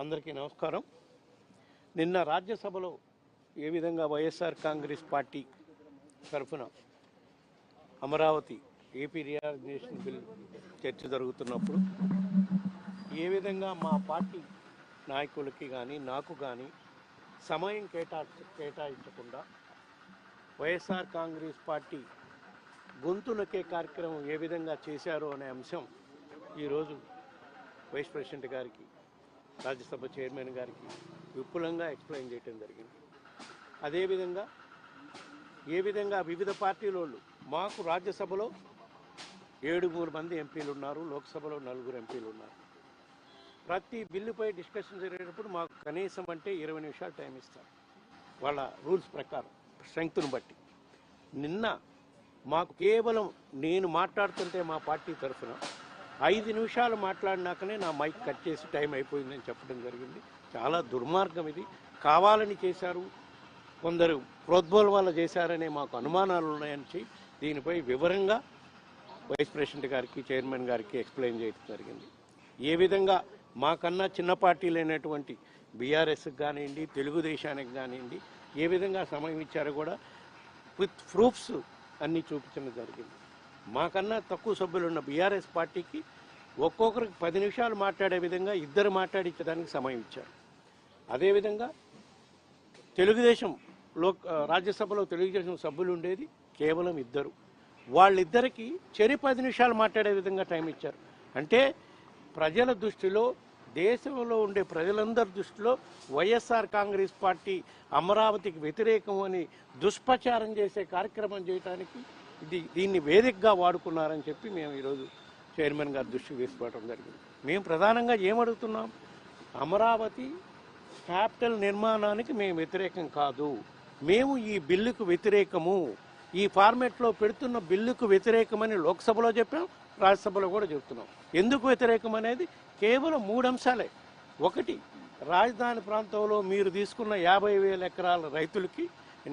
అందరికీ నమస్కారం. నిన్న రాజ్యసభలో ఏ విధంగా వైఎస్ఆర్ కాంగ్రెస్ పార్టీ తరఫున అమరావతి ఏపీ రీఆర్గనైజేషన్ బిల్ చర్చ జరుగుతున్నప్పుడు ఏ విధంగా మా పార్టీ నాయకులకి కానీ నాకు కానీ సమయం కేటాయించకుండా వైఎస్ఆర్ కాంగ్రెస్ పార్టీ గొంతునకే కార్యక్రమం ఏ విధంగా చేశారో అనే అంశం ఈరోజు వైస్ ప్రెసిడెంట్ గారికి, రాజ్యసభ చైర్మన్ గారికి విపులంగా ఎక్స్ప్లెయిన్ చేయడం జరిగింది. అదేవిధంగా ఏ విధంగా వివిధ పార్టీల వాళ్ళు, మాకు రాజ్యసభలో 7 మంది ఎంపీలు ఉన్నారు, లోక్సభలో 4 ఎంపీలు ఉన్నారు. ప్రతి బిల్లుపై డిస్కషన్ జరిగేటప్పుడు మాకు కనీసం అంటే 20 నిమిషాలు టైం ఇస్తారు వాళ్ళ రూల్స్ ప్రకారం, స్ట్రెంగ్త్ను బట్టి. నిన్న మాకు కేవలం నేను మాట్లాడుతుంటే మా పార్టీ తరఫున 5 నిమిషాలు మాట్లాడినాకనే నా మైక్ కట్ చేసి టైం అయిపోయిందని చెప్పడం జరిగింది. చాలా దుర్మార్గం ఇది. కావాలని చేశారు, కొందరు ప్రోద్బలం చేశారనే మాకు అనుమానాలు ఉన్నాయని దీనిపై వివరంగా వైస్ ప్రెసిడెంట్ గారికి, చైర్మన్ గారికి ఎక్స్ప్లెయిన్ చేయడం జరిగింది. ఏ విధంగా మాకన్నా చిన్న పార్టీలైనటువంటి బీఆర్ఎస్కి కానివ్వండి, తెలుగుదేశానికి కానివ్వండి ఏ విధంగా సమయం ఇచ్చారో కూడా విత్ ప్రూఫ్స్ అన్నీ చూపించడం జరిగింది. మాకన్నా తక్కువ సభ్యులున్న బీఆర్ఎస్ పార్టీకి ఒక్కొక్కరికి 10 నిమిషాలు మాట్లాడే విధంగా 2 మాట్లాడించడానికి సమయం ఇచ్చారు. అదేవిధంగా రాజ్యసభలో తెలుగుదేశం సభ్యులు ఉండేది కేవలం 2. వాళ్ళిద్దరికి 10 నిమిషాలు మాట్లాడే విధంగా టైం ఇచ్చారు. అంటే ప్రజల దృష్టిలో, దేశంలో ఉండే ప్రజలందరి దృష్టిలో వైఎస్ఆర్ కాంగ్రెస్ పార్టీ అమరావతికి వ్యతిరేకం అని దుష్ప్రచారం చేసే కార్యక్రమం చేయడానికి దీన్ని వేదికగా వాడుకున్నారని చెప్పి మేము ఈరోజు చైర్మన్ గారి దృష్టికి తీసుకోవడం జరిగింది. మేము ప్రధానంగా ఏమడుగుతున్నాం, అమరావతి క్యాపిటల్ నిర్మాణానికి మేము వ్యతిరేకం కాదు, మేము ఈ బిల్లుకు వ్యతిరేకము, ఈ ఫార్మేట్లో పెడుతున్న బిల్లుకు వ్యతిరేకమని లోక్సభలో చెప్పాం, రాజ్యసభలో కూడా చెప్తున్నాం. ఎందుకు వ్యతిరేకం అనేది కేవలం 3 అంశాలే. 1, రాజధాని ప్రాంతంలో మీరు తీసుకున్న 50,000 ఎకరాల రైతులకి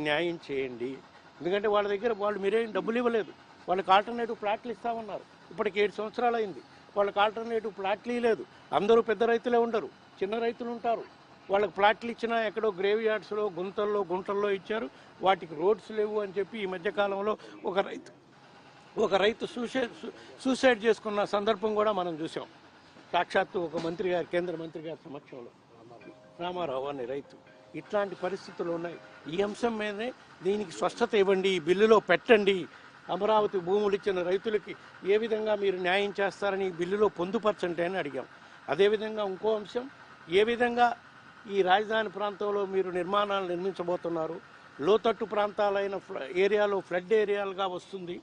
న్యాయం చేయండి. ఎందుకంటే వాళ్ళ దగ్గర మీరేం డబ్బులు ఇవ్వలేదు, వాళ్ళకి ఆల్టర్నేటివ్ ప్లాట్లు ఇస్తామన్నారు. ఇప్పటికి 7 సంవత్సరాలు అయింది, వాళ్ళకి ఆల్టర్నేటివ్ ప్లాట్లు ఇవ్వలేదు. అందరూ పెద్ద రైతులే ఉండరు, చిన్న రైతులు ఉంటారు. వాళ్ళకి ప్లాట్లు ఇచ్చినా ఎక్కడో గ్రేవ్ యార్డ్స్లో, గుంటల్లో ఇచ్చారు. వాటికి రోడ్స్ లేవు అని చెప్పి ఈ మధ్యకాలంలో ఒక రైతు సూసైడ్ చేసుకున్న సందర్భం కూడా మనం చూసాం. సాక్షాత్తు ఒక మంత్రి గారు, కేంద్ర మంత్రి గారి సమక్షంలో, రామారావు అనే రైతు. ఇట్లాంటి పరిస్థితులు ఉన్నాయి. ఈ అంశం మీదనే దీనికి స్పష్టత ఇవ్వండి, ఈ బిల్లులో పెట్టండి. అమరావతి భూములు ఇచ్చిన రైతులకి ఏ విధంగా మీరు న్యాయం చేస్తారని ఈ బిల్లులో పొందుపరచండి అని అడిగాం. అదేవిధంగా ఇంకో అంశం, ఏ విధంగా ఈ రాజధాని ప్రాంతంలో మీరు నిర్మాణాలు నిర్మించబోతున్నారు, లోతట్టు ప్రాంతాలైన ఏరియాలో ఫ్లడ్ ఏరియాలుగా వస్తుంది,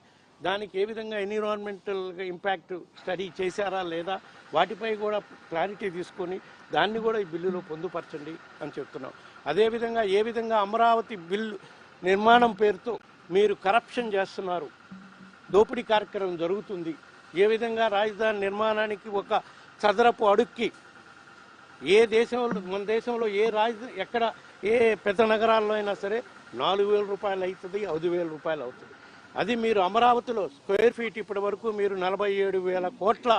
దానికి ఏ విధంగా ఎన్విరాన్మెంటల్ ఇంపాక్ట్ స్టడీ చేశారా లేదా, వాటిపై కూడా క్లారిటీ తీసుకొని దాన్ని కూడా ఈ బిల్లులో పొందుపరచండి అని చెప్తున్నాం. అదేవిధంగా ఏ విధంగా అమరావతి బిల్లు నిర్మాణం పేరుతో మీరు కరప్షన్ చేస్తున్నారు, దోపిడీ కార్యక్రమం జరుగుతుంది, ఏ విధంగా రాజధాని నిర్మాణానికి ఒక చదరపు అడుక్కి మన దేశంలో ఎక్కడ ఏ పెద్ద నగరాల్లో అయినా సరే 4,000 రూపాయలు అవుతుంది, 5,000 రూపాయలు అవుతుంది. అది మీరు అమరావతిలో స్క్వేర్ ఫీట్ ఇప్పటి వరకు మీరు 47,000 కోట్ల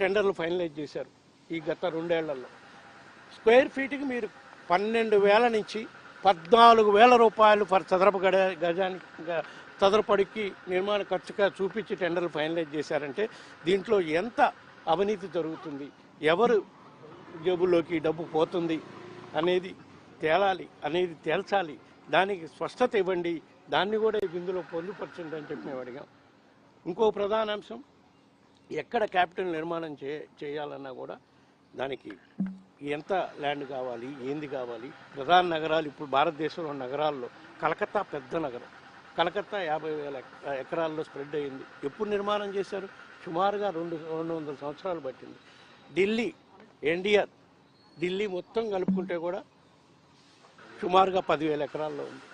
టెండర్లు ఫైనలైజ్ చేశారు ఈ గత 2 ఏళ్లలో. స్క్వేర్ ఫీట్కి మీరు 12,000 నుంచి 14,000 రూపాయలు చదరపడికి నిర్మాణ ఖర్చుగా చూపించి టెండర్లు ఫైనలైజ్ చేశారంటే దీంట్లో ఎంత అవినీతి జరుగుతుంది, ఎవరు జేబుల్లోకి డబ్బు పోతుంది అనేది తేల్చాలి, దానికి స్పష్టత ఇవ్వండి, దాన్ని కూడా ఇందులో పొందుపరచండి అని చెప్పి మేము అడిగాం. ఇంకో ప్రధాన అంశం, ఎక్కడ క్యాపిటల్ నిర్మాణం చేయాలన్నా కూడా దానికి ఎంత ల్యాండ్ కావాలి, ఏంది కావాలి. ప్రధాన నగరాలు, ఇప్పుడు భారతదేశంలో నగరాల్లో కలకత్తా పెద్ద నగరం, కలకత్తా 50,000 ఎకరాల్లో స్ప్రెడ్ అయ్యింది. ఎప్పుడు నిర్మాణం చేశారు? సుమారుగా 200 సంవత్సరాలు పట్టింది. ఢిల్లీ మొత్తం కలుపుకుంటే కూడా సుమారుగా 10,000 ఎకరాల్లో ఉంది.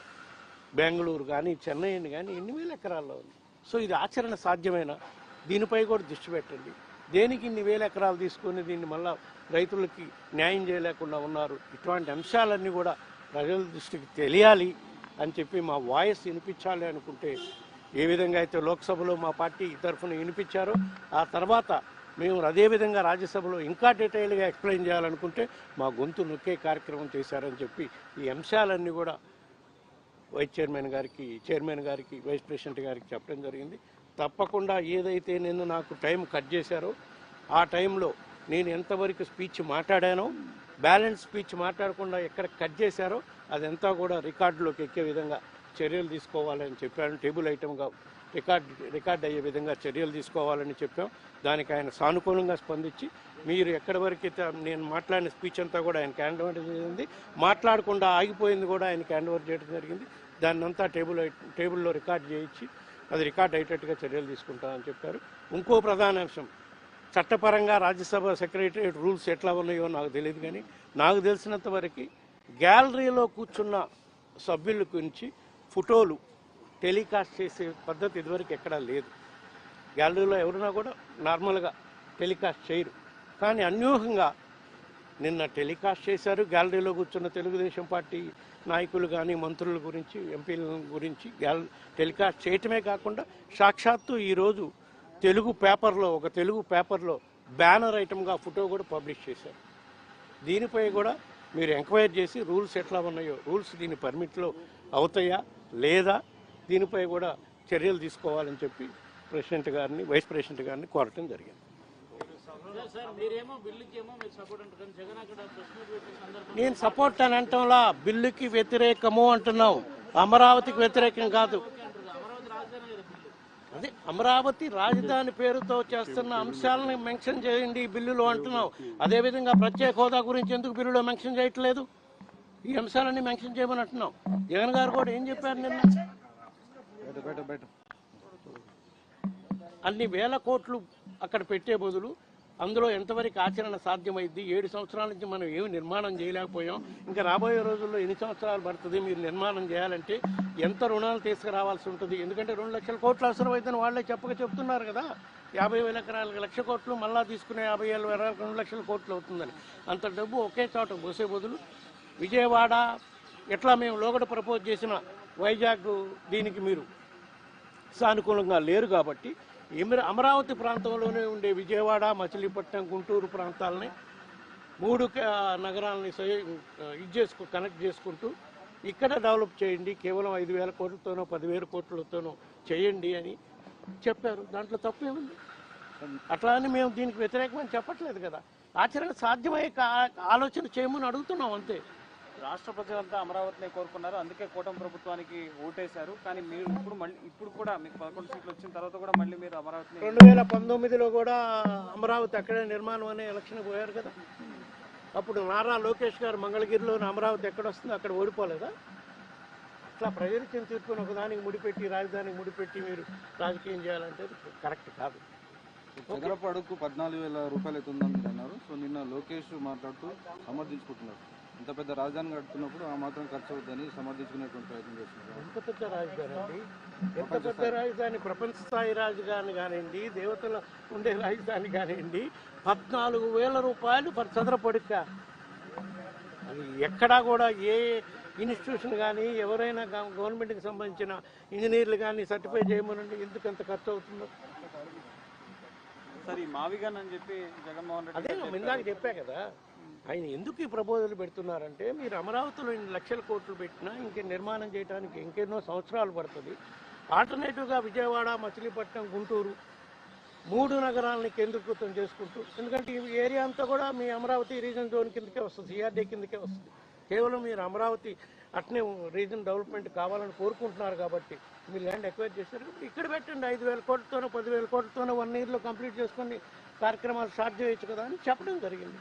బెంగళూరు కానీ, చెన్నై కానీ ఎన్ని వేల ఎకరాల్లో ఉంది. సో ఇది ఆచరణ సాధ్యమైన, దీనిపై కూడా దృష్టి పెట్టండి. దేనికి ఇన్ని వేల ఎకరాలు తీసుకొని దీన్ని మళ్ళా రైతులకి న్యాయం చేయలేకుండా ఉన్నారు. ఇటువంటి అంశాలన్నీ కూడా ప్రజల దృష్టికి తెలియాలి అని చెప్పి మా వాయిస్ వినిపించాలి అనుకుంటే ఏ విధంగా అయితే లోక్సభలో మా పార్టీ తరఫున వినిపించారో, ఆ తర్వాత మేము అదేవిధంగా రాజ్యసభలో ఇంకా డీటెయిల్గా ఎక్స్ప్లెయిన్ చేయాలనుకుంటే మా గొంతు నొక్కే కార్యక్రమం చేశారని చెప్పి ఈ అంశాలన్నీ కూడా చైర్మన్ గారికి వైస్ ప్రెసిడెంట్ గారికి చెప్పడం జరిగింది. తప్పకుండా ఏదైతే నేను నాకు టైం కట్ చేశారో ఆ టైంలో నేను ఎంతవరకు స్పీచ్ మాట్లాడానో బ్యాలెన్స్ స్పీచ్ మాట్లాడకుండా ఎక్కడ కట్ చేశారో అదంతా కూడా రికార్డులోకి ఎక్కే విధంగా చర్యలు తీసుకోవాలని చెప్పాను. టేబుల్ ఐటమ్గా రికార్డ్ అయ్యే విధంగా చర్యలు తీసుకోవాలని చెప్పాం. దానికి ఆయన సానుకూలంగా స్పందించి మీరు ఎక్కడి వరకు నేను మాట్లాడిన స్పీచ్ అంతా కూడా ఆయనకి హ్యాండ్ ఓవర్ జరిగింది, మాట్లాడకుండా ఆగిపోయింది కూడా ఆయనకి హ్యాండ్ ఓవర్ చేయడం జరిగింది. దాన్ని అంతా టేబుల్లో రికార్డ్ చేయించి అది రికార్డ్ అయ్యేటట్టుగా చర్యలు తీసుకుంటామని చెప్పారు. ఇంకో ప్రధాన అంశం, చట్టపరంగా రాజ్యసభ సెక్రటరియట్ రూల్స్ ఎట్లా ఉన్నాయో నాకు తెలియదు, కానీ నాకు తెలిసినంత వరకు గ్యాలరీలో కూర్చున్న సభ్యుల గురించి ఫోటోలు టెలికాస్ట్ చేసే పద్ధతి ఇదివరకు ఎక్కడా లేదు. గ్యాలరీలో ఎవరున్నా కూడా నార్మల్గా టెలికాస్ట్ చేయరు, కానీ అన్యూహంగా నిన్న టెలికాస్ట్ చేశారు. గ్యాలరీలో కూర్చున్న తెలుగుదేశం పార్టీ నాయకులు కానీ మంత్రుల గురించి ఎంపీల గురించి టెలికాస్ట్ చేయటమే కాకుండా సాక్షాత్తు ఈరోజు ఒక తెలుగు పేపర్లో బ్యానర్ ఐటమ్గా ఫోటో కూడా పబ్లిష్ చేశారు. దీనిపై కూడా మీరు ఎంక్వైరీ చేసి రూల్స్ ఎట్లా ఉన్నాయో, రూల్స్ దీని పర్మిట్లో అవుతాయా లేదా, దీనిపై కూడా చర్యలు తీసుకోవాలని చెప్పి ప్రెసిడెంట్ గారిని వైస్ ప్రెసిడెంట్ గారిని కోరటం జరిగింది. నేను సపోర్ట్ అని అంటంలా, బిల్లుకి వ్యతిరేకము అంటున్నాం, అమరావతికి వ్యతిరేకం కాదు. అదే అమరావతి రాజధాని పేరుతో చేస్తున్న అంశాలను మెన్షన్ చేయండి ఈ బిల్లులో అంటున్నాం. అదేవిధంగా ప్రత్యేక హోదా గురించి ఎందుకు బిల్లులో మెన్షన్ చేయట్లేదు? ఈ అంశాలన్నీ మెన్షన్ చేయమని అంటున్నాం. జగన్ గారు కూడా ఏం చెప్పారు నిన్న, అన్ని వేల కోట్లు అక్కడ పెట్టే బదులు అందులో ఎంతవరకు ఆచరణ సాధ్యమైంది? 7 సంవత్సరాల నుంచి మనం ఏమి నిర్మాణం చేయలేకపోయాం. ఇంకా రాబోయే రోజుల్లో ఎన్ని సంవత్సరాలు పడుతుంది మీరు నిర్మాణం చేయాలంటే? ఎంత రుణాలు తీసుకురావాల్సి ఉంటుంది? ఎందుకంటే 2 లక్షల కోట్లు అవసరమైందని వాళ్ళే చెప్తున్నారు కదా. 50,000 ఎకరాలకు 1,00,000 కోట్లు, మళ్ళా తీసుకునే 50,000 ఎకరాలకు 2 లక్షల కోట్లు అవుతుందని. అంత డబ్బు ఒకే చోట పోసే బదులు విజయవాడ ఎట్లా మేము లోగడ ప్రపోజ్ చేసిన వైజాగ్ దీనికి మీరు సానుకూలంగా లేరు కాబట్టి అమరావతి ప్రాంతంలోనే ఉండే విజయవాడ, మచిలీపట్నం, గుంటూరు ప్రాంతాలని 3 నగరాలని కనెక్ట్ చేసుకుంటూ ఇక్కడ డెవలప్ చేయండి, కేవలం 5,000 కోట్లతోనో 10,000 కోట్లతోనో చేయండి అని చెప్పారు. దాంట్లో తప్పేముంది? అట్లా అని మేము దీనికి వ్యతిరేకమని చెప్పట్లేదు కదా. ఆచరణ సాధ్యమయ్యే ఆలోచన చేయమని అడుగుతున్నాం అంతే. రాష్ట్ర ప్రజలంతా అమరావతిని కోరుకున్నారు, అందుకే కూటమి ప్రభుత్వానికి ఓటేశారు. కానీ మీరు ఇప్పుడు కూడా మీకు 11 సీట్లు వచ్చిన తర్వాత కూడా మళ్ళీ మీరు అమరావతిని 2019లో కూడా అమరావతి అక్కడే నిర్మాణం అనే ఎలక్షన్ పోయారు కదా. అప్పుడు నారా లోకేష్ గారు మంగళగిరిలో అమరావతి ఎక్కడొస్తుందో అక్కడ ఓడిపోలేదా? అట్లా ప్రజలిచ్చిన తీర్పును ఒకదానికి ముడిపెట్టి రాజధానికి ముడిపెట్టి మీరు రాజకీయం చేయాలంటే కరెక్ట్ కాదు. చదరపు అడుగు 14,000 రూపాయలు అవుతుందని మీరు అన్నారు. సో నిన్న లోకేష్ మాట్లాడుతూ సమర్థించుకుంటున్నారు, ఇంత పెద్ద రాజధాని కడుతున్నప్పుడు ఆ మాత్రం ఖర్చు అవుతుందని సమర్థించుకునేటువంటి ప్రయత్నం చేస్తున్నారు. ఎంత పెద్ద రాజధాని అండి? ఎంత పెద్ద రాజధాని? ప్రపంచ స్థాయి రాజధాని కానివ్వండి, దేవతల ఉండే రాజధాని కానివ్వండి, 14,000 రూపాయలు చదరపు అడుగు. అది ఎక్కడా కూడా ఏ ఇన్స్టిట్యూషన్ కానీ ఎవరైనా గవర్నమెంట్కి సంబంధించిన ఇంజనీర్లు కానీ సర్టిఫై చేయమనండి ఎందుకు ఎంత ఖర్చు అవుతుందో. సరే మావిగాన్ అని చెప్పి జగన్మోహన్ రెడ్డి అదే ఇందాక చెప్పా కదా, ఆయన ఎందుకు ఈ ప్రపోజల్ పెడుతున్నారంటే మీరు అమరావతిలో 2 లక్షల కోట్లు పెట్టినా నిర్మాణం చేయడానికి ఇంకెన్నో సంవత్సరాలు పడుతుంది. ఆల్టర్నేటివ్గా విజయవాడ, మచిలీపట్నం, గుంటూరు 3 నగరాలని కేంద్రీకృతం చేసుకుంటూ, ఎందుకంటే ఈ ఏరియా అంతా కూడా మీ అమరావతి రీజన్ జోన్ కిందకే వస్తుంది, సిఆర్డీ కిందకే వస్తుంది. కేవలం మీరు అమరావతి అట్నే రీజన్ డెవలప్మెంట్ కావాలని కోరుకుంటున్నారు కాబట్టి మీరు ల్యాండ్ ఎక్వైర్ చేశారు. ఇక్కడ పెట్టండి, 5,000 కోట్లతోనో 10,000 కోట్లతోనో 1 ఇయర్లో కంప్లీట్ చేసుకొని కార్యక్రమాలు స్టార్ట్ చేయొచ్చు కదా అని చెప్పడం జరిగింది.